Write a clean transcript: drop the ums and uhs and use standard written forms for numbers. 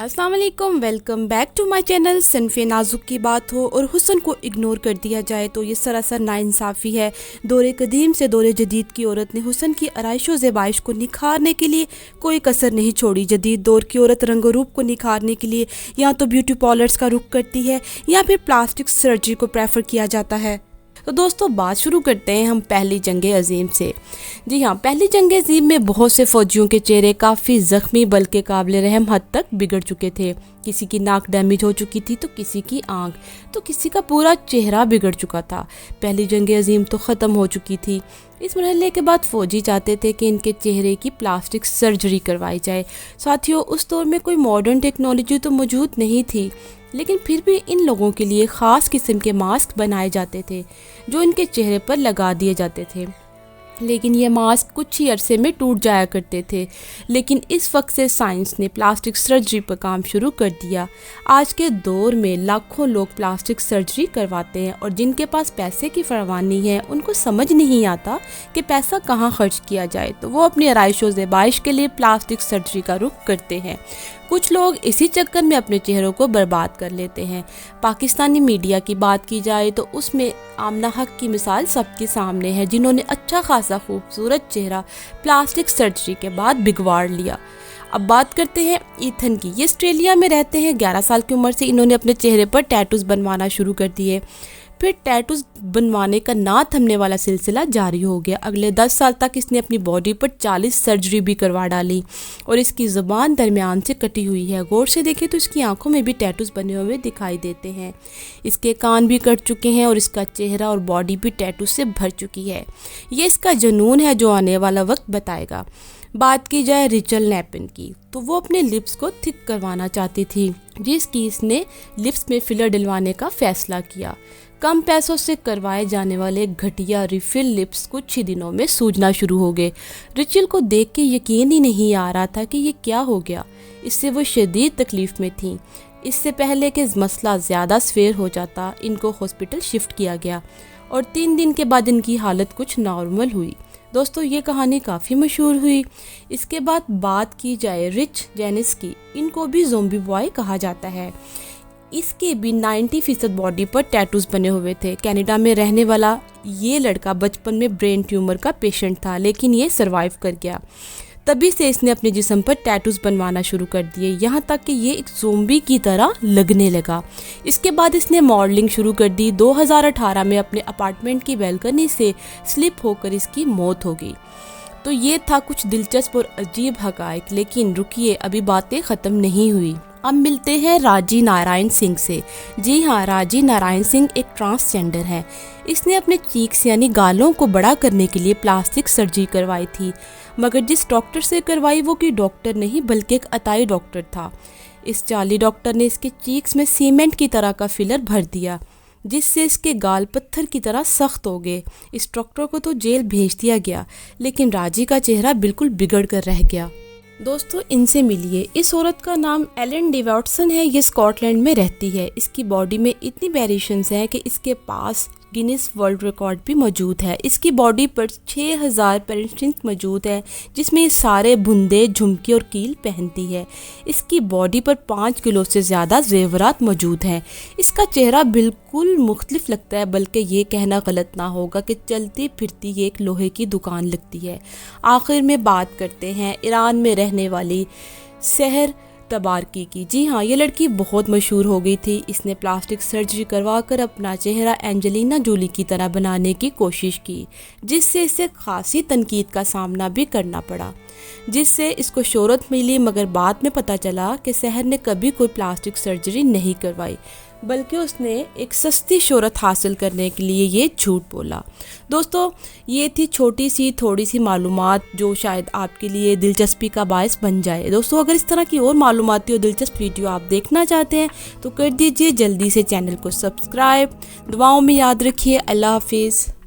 अस्सलाम वालेकुम, welcome back to my channel. सनफ़े नाजुक की बात हो और हुस्न को इग्नोर कर दिया जाए तो ये सरासर नाइंसाफ़ी है। दौरे कदीम से दौरे जदीद की औरत ने हुस्न की आराइश व ज़ेबाइश को निखारने के लिए कोई कसर नहीं छोड़ी। जदीद दौर की औरत रंग रूप को निखारने के लिए या तो ब्यूटी पार्लर्स का रुख करती है या फिर प्लास्टिक सर्जरी को प्रेफर किया जाता है। तो दोस्तों, बात शुरू करते हैं हम पहली जंग अज़ीम से। जी हाँ, पहली जंग अज़ीम में बहुत से फ़ौजियों के चेहरे काफ़ी ज़ख्मी बल्कि काबिल रहम हद तक बिगड़ चुके थे। किसी की नाक डैमेज हो चुकी थी तो किसी की आंख, तो किसी का पूरा चेहरा बिगड़ चुका था। पहली जंग अज़ीम तो ख़त्म हो चुकी थी। इस मरहले के बाद फ़ौजी चाहते थे कि इनके चेहरे की प्लास्टिक सर्जरी करवाई जाए। साथियों, उस दौर में कोई मॉडर्न टेक्नोलॉजी तो मौजूद नहीं थी, लेकिन फिर भी इन लोगों के लिए ख़ास किस्म के मास्क बनाए जाते थे जो इनके चेहरे पर लगा दिए जाते थे। लेकिन ये मास्क कुछ ही अरसे में टूट जाया करते थे। लेकिन इस वक्त से साइंस ने प्लास्टिक सर्जरी पर काम शुरू कर दिया। आज के दौर में लाखों लोग प्लास्टिक सर्जरी करवाते हैं और जिनके पास पैसे की फरावानी है उनको समझ नहीं आता कि पैसा कहाँ खर्च किया जाए, तो वो अपनी आराइश व ज़ेबाइश के लिए प्लास्टिक सर्जरी का रुख करते हैं। कुछ लोग इसी चक्कर में अपने चेहरों को बर्बाद कर लेते हैं। पाकिस्तानी मीडिया की बात की जाए तो उसमें आमना हक की मिसाल सबके सामने है, जिन्होंने अच्छा खासा खूबसूरत चेहरा प्लास्टिक सर्जरी के बाद बिगवाड़ लिया। अब बात करते हैं ईथन की। ये ऑस्ट्रेलिया में रहते हैं। 11 साल की उम्र से इन्होंने अपने चेहरे पर टैटूज बनवाना शुरू कर दिए। फिर टैटूज बनवाने का ना थमने वाला सिलसिला जारी हो गया। अगले 10 साल तक इसने अपनी बॉडी पर 40 सर्जरी भी करवा डाली और इसकी ज़ुबान दरमियान से कटी हुई है। गौर से देखें तो इसकी आंखों में भी टैटूज बने हुए दिखाई देते हैं। इसके कान भी कट चुके हैं और इसका चेहरा और बॉडी भी टैटू से भर चुकी है। ये इसका जुनून है जो आने वाला वक्त बताएगा। बात की जाए रिचल नेपिन की, तो वो अपने लिप्स को थिक करवाना चाहती थी, जिसकी इसने लिप्स में फिलर डलवाने का फैसला किया। कम पैसों से करवाए जाने वाले घटिया रिफिल लिप्स कुछ ही दिनों में सूजना शुरू हो गए। रिचल को देख के यकीन ही नहीं आ रहा था कि ये क्या हो गया। इससे वो शदीद तकलीफ में थी। इससे पहले कि मसला ज़्यादा सवेर हो जाता, इनको हॉस्पिटल शिफ्ट किया गया और 3 दिन के बाद इनकी हालत कुछ नॉर्मल हुई। दोस्तों, ये कहानी काफ़ी मशहूर हुई। इसके बाद बात की जाए रिच जेनिस की, इनको भी ज़ोंबी बॉय कहा जाता है। इसके भी 90% बॉडी पर टैटूज बने हुए थे। कनाडा में रहने वाला ये लड़का बचपन में ब्रेन ट्यूमर का पेशेंट था, लेकिन ये सरवाइव कर गया। तभी से इसने अपने जिस्म पर टैटूज बनवाना शुरू कर दिए, यहाँ तक कि ये एक ज़ोंबी की तरह लगने लगा। इसके बाद इसने मॉडलिंग शुरू कर दी। 2018 में अपने अपार्टमेंट की बैल्कनी से स्लिप होकर इसकी मौत हो गई। तो ये था कुछ दिलचस्प और अजीब हक़ाइक़, लेकिन रुकिए, अभी बातें ख़त्म नहीं हुई। अब मिलते हैं राजी नारायण सिंह से। जी हाँ, राजी नारायण सिंह एक ट्रांसजेंडर है। इसने अपने चीक्स यानी गालों को बड़ा करने के लिए प्लास्टिक सर्जरी करवाई थी, मगर जिस डॉक्टर से करवाई वो कोई डॉक्टर नहीं बल्कि एक अताई डॉक्टर था। इस जाली डॉक्टर ने इसके चीक्स में सीमेंट की तरह का फिलर भर दिया, जिससे इसके गाल पत्थर की तरह सख्त हो गए। इस डॉक्टर को तो जेल भेज दिया गया, लेकिन राजी का चेहरा बिल्कुल बिगड़ कर रह गया। दोस्तों, इनसे मिलिए। इस औरत का नाम एलन डेविडसन है। ये स्कॉटलैंड में रहती है। इसकी बॉडी में इतनी वेरिएशंस हैं कि इसके पास गिनीज वर्ल्ड रिकॉर्ड भी मौजूद है। इसकी बॉडी पर 6000 पेरेंटिंग मौजूद है, जिसमें ये सारे बुंदे, झुमके और कील पहनती है। इसकी बॉडी पर 5 किलो से ज़्यादा जेवरात मौजूद हैं। इसका चेहरा बिल्कुल मुख्तलिफ लगता है, बल्कि ये कहना गलत ना होगा कि चलती फिरती ये एक लोहे की दुकान लगती है। आखिर में बात करते हैं ईरान में रहने वाली सहर तबारकी की। जी हाँ, ये लड़की बहुत मशहूर हो गई थी। इसने प्लास्टिक सर्जरी करवा कर अपना चेहरा एंजेलिना जोली की तरह बनाने की कोशिश की, जिससे इसे खासी तनकीद का सामना भी करना पड़ा, जिससे इसको शोहरत मिली। मगर बाद में पता चला कि सहर ने कभी कोई प्लास्टिक सर्जरी नहीं करवाई, बल्कि उसने एक सस्ती शोहरत हासिल करने के लिए ये झूठ बोला। दोस्तों, ये थी छोटी सी थोड़ी सी मालूमात जो शायद आपके लिए दिलचस्पी का बायस बन जाए। दोस्तों, अगर इस तरह की और मालूमाती और दिलचस्प वीडियो आप देखना चाहते हैं तो कर दीजिए जल्दी से चैनल को सब्सक्राइब। दुआओं में याद रखिए। अल्लाह हाफिज़।